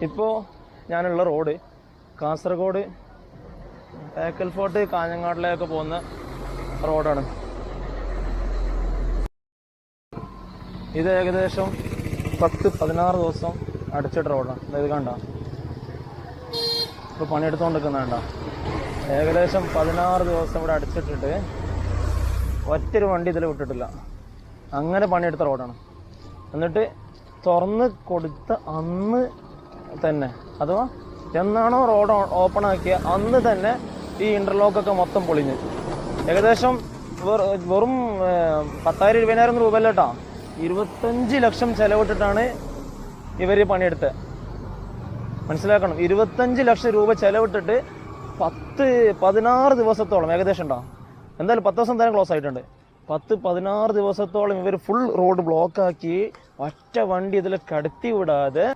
ഇപ്പോൾ ഞാനുള്ള road Kasaragod Bekal fort കാഞ്ഞങ്ങാടിലേക്ക് പോകുന്ന റോഡാണ്. ഇത് ഏകദേശം 10-16 ദിവസം അടച്ചിട്ട റോഡാണ്. ഇത് കണ്ട ഇപ്പോൾ പണിയെടുത്തുകൊണ്ടിരിക്കുന്ന വേണ്ട, ഏകദേശം 16 ദിവസം ഇവിടെ അടച്ചിട്ടിട്ട് ഒറ്റൊരു വണ്ടി ഇതിൽ വിട്ടിട്ടില്ല. അങ്ങനെ പണിയെടുത്ത റോഡാണ്. എന്നിട്ട് തുറന്ന് കൊടുത്ത അന്ന് തന്നെ, അഥവാ എന്നാണോ റോഡ് ഓപ്പൺ ആക്കിയ അന്ന് തന്നെ ഈ ഇന്റർലോക്കൊക്കെ മൊത്തം പൊളിഞ്ഞ് ഏകദേശം വെറും 10,000-20,000 രൂപ അല്ല കേട്ടോ, 25 ലക്ഷം ചെലവിട്ടിട്ടാണ് ഇവർ പണിയെടുത്തത്. മനസ്സിലാക്കണം, 25 ലക്ഷം രൂപ ചെലവിട്ടിട്ട് 10-16 ദിവസത്തോളം ഏകദേശം ഉണ്ടാവും. എന്തായാലും 10 ദിവസം തന്നെ ക്ലോസ് ആയിട്ടുണ്ട്. 10-16 ദിവസത്തോളം ഇവർ ഫുൾ റോഡ് ബ്ലോക്കാക്കി ഒറ്റ വണ്ടി ഇതിൽ കടത്തി വിടാതെ